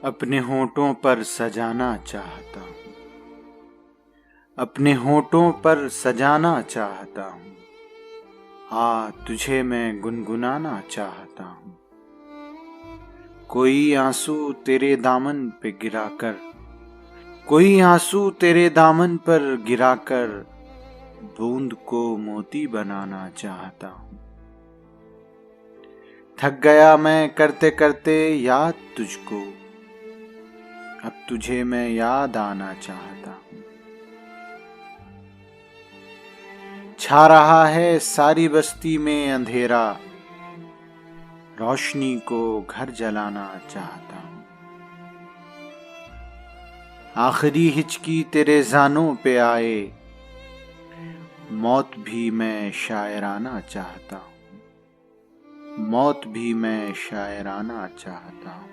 अपने होठों पर सजाना चाहता हूँ, अपने होठों पर सजाना चाहता हूँ। तुझे मैं गुनगुनाना चाहता हूँ। कोई आंसू तेरे दामन पे गिराकर, कोई आंसू तेरे दामन पर गिराकर बूंद को मोती बनाना चाहता हूँ। थक गया मैं करते करते याद तुझको, अब तुझे मैं याद आना चाहता हूँ। छा रहा है सारी बस्ती में अंधेरा, रोशनी को घर जलाना चाहता हूँ। आखिरी हिचकी तेरे ज़ानों पे आए, मौत भी मैं शायराना चाहता हूँ, मौत भी मैं शायराना चाहता हूँ।